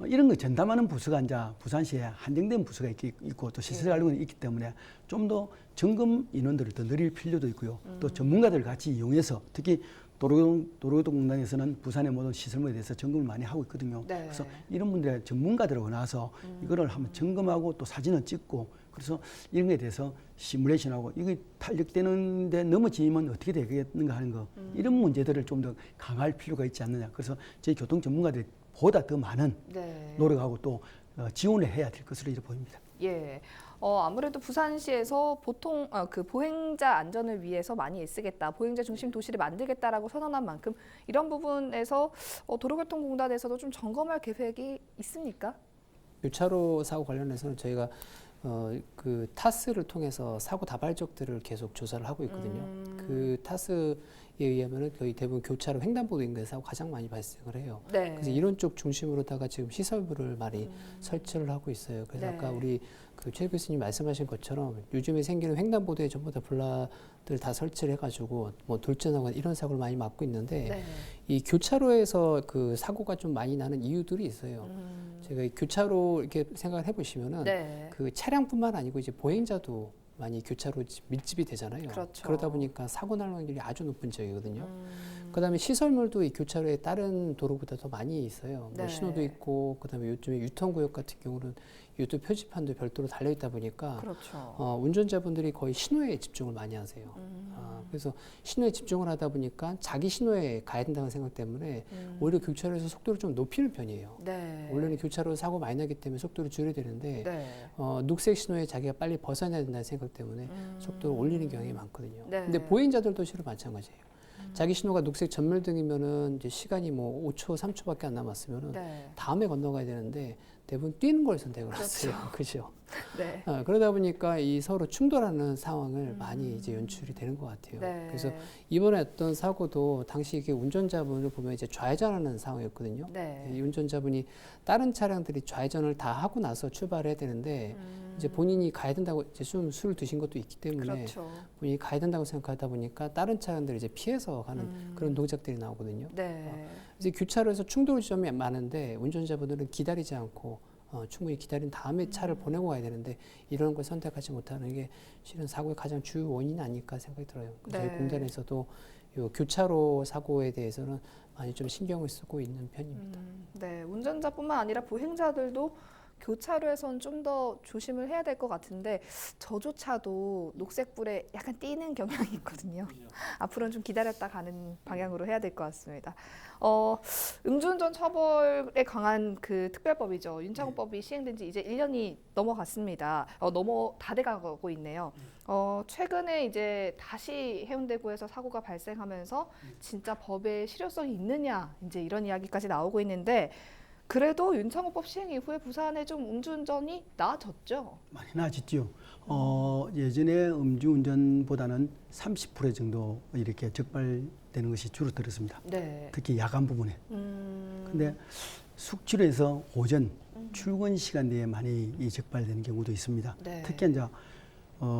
이런 거 전담하는 부서가 이제 부산시에 한정된 부서가 있고 또 시설을 알고 있기 때문에 좀 더 점검 인원들을 더 늘릴 필요도 있고요. 또 전문가들 같이 이용해서 특히 도로교통공단에서는 부산의 모든 시설물에 대해서 점검을 많이 하고 있거든요. 네. 그래서 이런 분들의 전문가들하고 나서 이거를 한번 점검하고 또 사진을 찍고 그래서 이런 거에 대해서 시뮬레이션하고 이게 탄력되는데 넘어지면 어떻게 되겠는가 하는 거 이런 문제들을 좀 더 강화할 필요가 있지 않느냐. 그래서 저희 교통 전문가들이 보다 더 많은 네. 노력하고 또 지원을 해야 될 것으로 이렇게 보입니다. 예. 아무래도 부산시에서 보통 그 보행자 안전을 위해서 많이 애쓰겠다, 보행자 중심 도시를 만들겠다라고 선언한 만큼 이런 부분에서 도로교통공단에서도 좀 점검할 계획이 있습니까? 교차로 사고 관련해서는 저희가 그 타스를 통해서 사고 다발적들을 계속 조사를 하고 있거든요. 그 타스에 의하면은 거의 대부분 교차로 횡단보도 인근 사고 가장 많이 발생을 해요. 네. 그래서 이런 쪽 중심으로다가 지금 시설물을 많이 설치를 하고 있어요. 그래서 네. 아까 우리 최 교수님 말씀하신 것처럼 요즘에 생기는 횡단보도에 전부 다 블라들 다 설치를 해가지고 뭐 돌진하거나 이런 사고를 많이 막고 있는데 네. 이 교차로에서 그 사고가 좀 많이 나는 이유들이 있어요. 제가 이 교차로 이렇게 생각을 해보시면은 네. 그 차량뿐만 아니고 이제 보행자도 많이 교차로 밀집이 되잖아요. 그렇죠. 그러다 보니까 사고 날 확률이 아주 높은 지역이거든요. 그다음에 시설물도 이 교차로에 다른 도로보다 더 많이 있어요. 네. 뭐 신호도 있고 그다음에 요즘에 유턴구역 같은 경우는 유도 표지판도 별도로 달려 있다 보니까 그렇죠. 운전자분들이 거의 신호에 집중을 많이 하세요. 그래서 신호에 집중을 하다 보니까 자기 신호에 가야 된다는 생각 때문에 오히려 교차로에서 속도를 좀 높이는 편이에요. 네. 원래는 교차로 사고 많이 나기 때문에 속도를 줄여야 되는데 네. 녹색 신호에 자기가 빨리 벗어나야 된다는 생각 때문에 속도를 올리는 경향이 많거든요. 네. 근데 보행자들도 실은 마찬가지예요. 자기 신호가 녹색 전멸등이면은 이제 시간이 뭐 5초, 3초밖에 안 남았으면은 네. 다음에 건너가야 되는데 대부분 뛰는 걸 선택을 그렇죠. 하세요. 그죠? 네. 그러다 보니까 이 서로 충돌하는 상황을 많이 이제 연출이 되는 것 같아요. 네. 그래서 이번에 어떤 사고도 당시 이게 운전자분을 보면 이제 좌회전하는 상황이었거든요. 네. 이 운전자분이 다른 차량들이 좌회전을 다 하고 나서 출발해야 되는데 이제 본인이 가야 된다고 이제 좀 술을 드신 것도 있기 때문에 그렇죠. 본인이 가야 된다고 생각하다 보니까 다른 차량들이 이제 피해서 가는 그런 동작들이 나오거든요. 네. 이제 교차로에서 충돌 지점이 많은데 운전자분들은 기다리지 않고 충분히 기다린 다음에 차를 보내고 가야 되는데 이런 걸 선택하지 못하는 게 실은 사고의 가장 주요 원인이 아닐까 생각이 들어요. 네. 저희 공단에서도 요 교차로 사고에 대해서는 많이 좀 신경을 쓰고 있는 편입니다. 네, 운전자뿐만 아니라 보행자들도 교차로에선 좀 더 조심을 해야 될 것 같은데 저조차도 녹색불에 약간 띄는 경향이 있거든요. 앞으로는 좀 기다렸다 가는 방향으로 해야 될 것 같습니다. 음주운전 처벌에 강한 그 특별법이죠. 윤창호법이 시행된 지 이제 1년이 넘어갔습니다. 다 돼가고 있네요. 최근에 이제 다시 해운대구에서 사고가 발생하면서 진짜 법의 실효성이 있느냐 이제 이런 이야기까지 나오고 있는데 그래도 윤창호법 시행 이후에 부산에 좀 음주운전이 나아졌죠. 많이 나아졌죠. 예전에 음주운전보다는 30% 정도 이렇게 적발되는 것이 줄어들었습니다. 네. 특히 야간 부분에. 근데 숙취로에서 오전 출근 시간대에 많이 적발되는 경우도 있습니다. 네. 특히 이제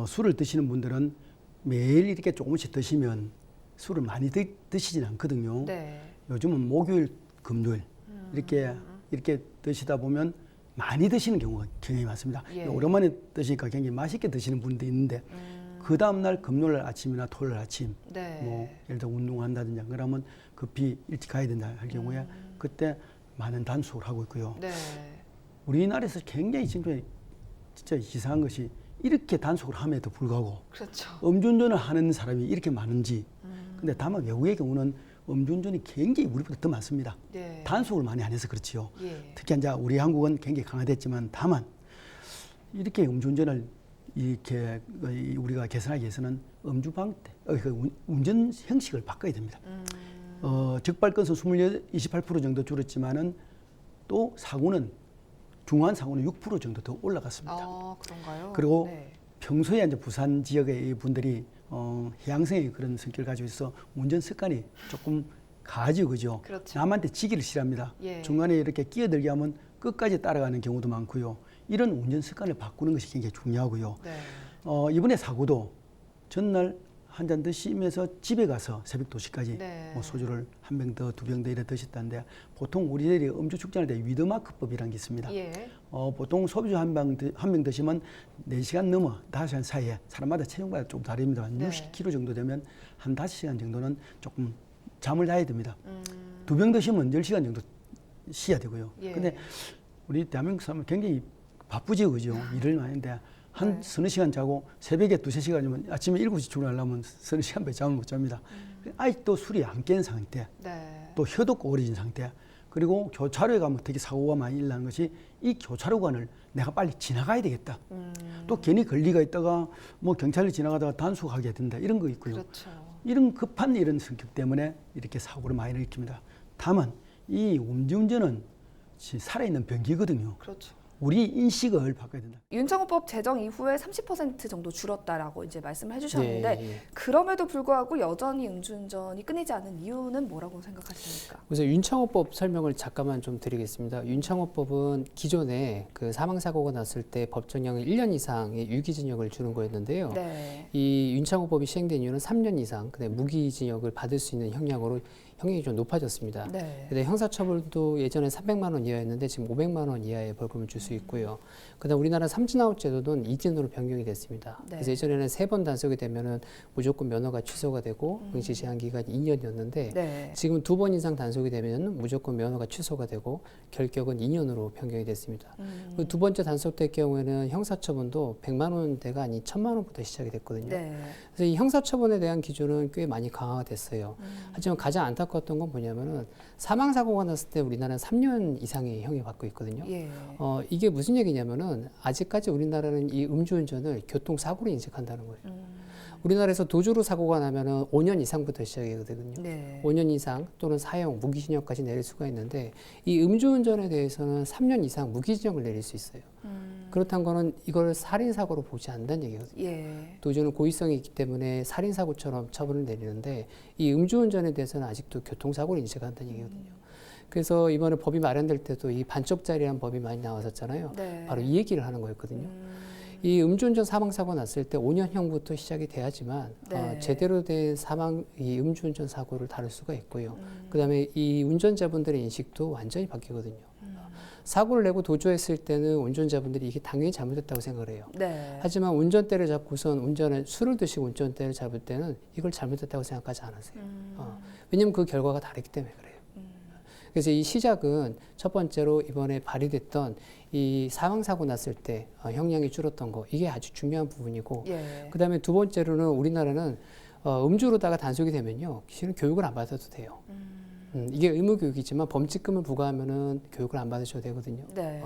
술을 드시는 분들은 매일 이렇게 조금씩 드시면 술을 많이 드시지는 않거든요. 네. 요즘은 목요일, 금요일 이렇게 드시다 보면 많이 드시는 경우가 굉장히 많습니다. 예. 오랜만에 드시니까 굉장히 맛있게 드시는 분도 있는데 그 다음날 금요일 아침이나 토요일 아침 네. 뭐 예를 들어 운동한다든지 그러면 급히 일찍 가야 된다 할 경우에 그때 많은 단속을 하고 있고요. 네. 우리나라에서 굉장히 지금 진짜 이상한 것이 이렇게 단속을 함에도 불구하고 그렇죠. 음주운전을 하는 사람이 이렇게 많은지 근데 다만 외국의 경우는 음주운전이 굉장히 우리보다 더 많습니다. 네. 단속을 많이 안 해서 그렇지요. 예. 특히 이제 우리 한국은 굉장히 강화됐지만 다만 이렇게 음주운전을 이렇게 우리가 개선하기 위해서는 음주 방대, 운전 형식을 바꿔야 됩니다. 적발 건수 28% 정도 줄었지만은 또 사고는 중한 사고는 6% 정도 더 올라갔습니다. 그런가요? 그리고 네. 평소에 이제 부산 지역의 분들이 해양성의 그런 성격을 가지고 있어 운전 습관이 조금 가지고 그죠. 그렇죠. 남한테 지기를 싫어합니다. 예. 중간에 이렇게 끼어들게 하면 끝까지 따라가는 경우도 많고요. 이런 운전 습관을 바꾸는 것이 굉장히 중요하고요. 네. 이번에 사고도 전날 한 잔 드시면서 집에 가서 새벽 2시까지 네. 뭐 소주를 한 병 더, 2병 더 이래 드셨다는데 보통 우리들이 음주 측정할 때 위드마크법이라는 게 있습니다. 예. 보통 소주 한 병 드시면 4시간 넘어 5시간 사이에 사람마다 체중마다 좀 다릅니다. 네. 60kg 정도 되면 한 5시간 정도는 조금 잠을 자야 됩니다. 2병 드시면 10시간 정도 쉬어야 되고요. 예. 근데 우리 대한민국 사람은 굉장히 바쁘죠, 그죠? 일을 많이 하는데 한 서너 시간 자고 새벽에 2-3시간이면 아침에 7시 출근하려면 서너 시간밖에 잠을 못 잡니다. 아직도 술이 안 깬 상태, 네. 또 혀도 꼬부러진 상태, 그리고 교차로에 가면 되게 사고가 많이 일어나는 것이 이 교차로관을 내가 빨리 지나가야 되겠다. 또 괜히 걸리가 있다가 뭐 경찰이 지나가다가 단속하게 된다. 이런 거 있고요. 그렇죠. 이런 급한 이런 성격 때문에 이렇게 사고를 많이 일으킵니다. 다만 이 음주운전은 살아있는 병기거든요. 그렇죠. 우리 인식을 바꿔야 된다. 윤창호법 제정 이후에 30% 정도 줄었다라고 이제 말씀을 해주셨는데 네, 예. 그럼에도 불구하고 여전히 음주운전이 끊이지 않는 이유는 뭐라고 생각하십니까? 그래서 윤창호법 설명을 잠깐만 좀 드리겠습니다. 윤창호법은 기존에 그 사망사고가 났을 때 법정형을 1년 이상의 유기징역을 주는 거였는데요. 네. 이 윤창호법이 시행된 이유는 3년 이상 무기징역을 받을 수 있는 형량으로 형량이 좀 높아졌습니다. 네. 근데 형사처벌도 예전에 300만 원 이하였는데 지금 500만 원 이하의 벌금을 줄 수 있고요. 그다음 우리나라 삼진아웃 제도는 2진으로 변경이 됐습니다. 네. 그래서 예전에는 3번 단속이 되면은 무조건 면허가 취소가 되고 응시 제한 기간이 2년이었는데 네. 지금 2번 이상 단속이 되면 무조건 면허가 취소가 되고 결격은 2년으로 변경이 됐습니다. 그 두 번째 단속될 경우에는 형사처분도 100만 원대가 아닌 1000만 원부터 시작이 됐거든요. 네. 그래서 이 형사처분에 대한 기준은 꽤 많이 강화가 됐어요. 하지만 가장 안타까웠던 건 뭐냐면은 사망사고가 났을 때 우리나라는 3년 이상의 형이 받고 있거든요. 예. 이게 무슨 얘기냐면은 아직까지 우리나라는 이 음주운전을 교통사고로 인식한다는 거예요. 우리나라에서 도주로 사고가 나면은 5년 이상부터 시작이거든요. 네. 5년 이상 또는 사형, 무기징역까지 내릴 수가 있는데 이 음주운전에 대해서는 3년 이상 무기징역을 내릴 수 있어요. 그렇다는 거는 이걸 살인사고로 보지 않는다는 얘기거든요. 예. 도주는 고의성이 있기 때문에 살인사고처럼 처분을 내리는데 이 음주운전에 대해서는 아직도 교통사고로 인식한다는 얘기거든요. 그래서 이번에 법이 마련될 때도 이 반쪽짜리라는 법이 많이 나왔었잖아요. 네. 바로 이 얘기를 하는 거였거든요. 이 음주운전 사망사고 났을 때 5년형부터 시작이 돼야지만 네. 제대로 된 이 음주운전 사고를 다룰 수가 있고요. 그다음에 이 운전자분들의 인식도 완전히 바뀌거든요. 사고를 내고 도주했을 때는 운전자분들이 이게 당연히 잘못했다고 생각을 해요. 네. 하지만 운전대를 잡고선 술을 드시고 운전대를 잡을 때는 이걸 잘못했다고 생각하지 않으세요. 왜냐하면 그 결과가 다르기 때문에 그래요. 그래서 이 시작은 첫 번째로 이번에 발의됐던 이 사망사고 났을 때 형량이 줄었던 거 이게 아주 중요한 부분이고 예. 그다음에 두 번째로는 우리나라는 음주로다가 단속이 되면요 실은 교육을 안 받아도 돼요. 이게 의무교육이지만 범칙금을 부과하면은 교육을 안 받으셔도 되거든요. 네.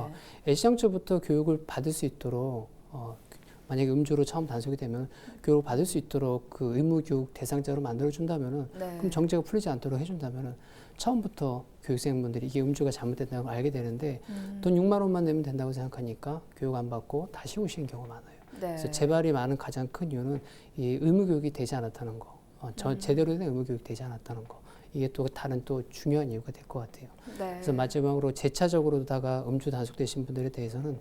애시당초부터 교육을 받을 수 있도록 만약에 음주로 처음 단속이 되면 교육을 받을 수 있도록 그 의무교육 대상자로 만들어준다면은 네. 그럼 정제가 풀리지 않도록 해준다면은 처음부터 교육생분들이 이게 음주가 잘못됐다는 걸 알게 되는데 돈 6만 원만 내면 된다고 생각하니까 교육 안 받고 다시 오시는 경우가 많아요. 네. 그래서 재발이 많은 가장 큰 이유는 이 의무교육이 되지 않았다는 거, 제대로 된 의무교육이 되지 않았다는 거. 이게 또 다른 또 중요한 이유가 될 것 같아요. 네. 그래서 마지막으로 재차적으로다가 음주 단속되신 분들에 대해서는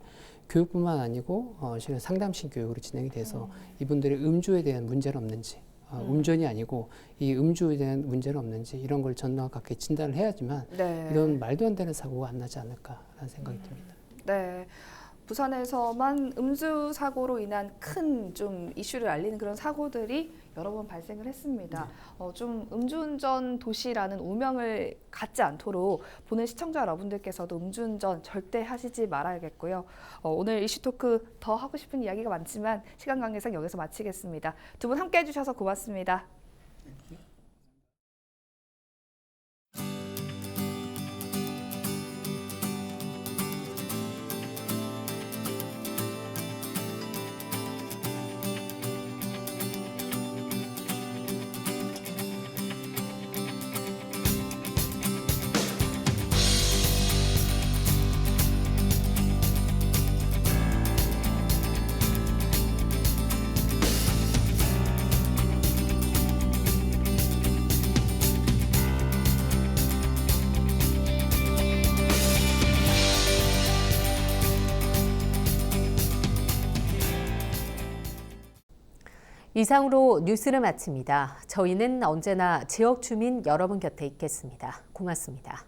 교육뿐만 아니고 실은 상담실 교육으로 진행이 돼서 이분들의 음주에 대한 문제는 없는지 운전이 아니고 이 음주에 대한 문제는 없는지 이런 걸 정확하게 진단을 해야지만 네. 이런 말도 안 되는 사고가 안 나지 않을까라는 생각이 듭니다. 네. 부산에서만 음주 사고로 인한 큰 좀 이슈를 알리는 그런 사고들이 여러 번 발생을 했습니다. 좀 음주운전 도시라는 오명을 갖지 않도록 보는 시청자 여러분들께서도 음주운전 절대 하시지 말아야겠고요. 오늘 이슈 토크 더 하고 싶은 이야기가 많지만 시간 관계상 여기서 마치겠습니다. 두 분 함께 해주셔서 고맙습니다. 이상으로 뉴스를 마칩니다. 저희는 언제나 지역 주민 여러분 곁에 있겠습니다. 고맙습니다.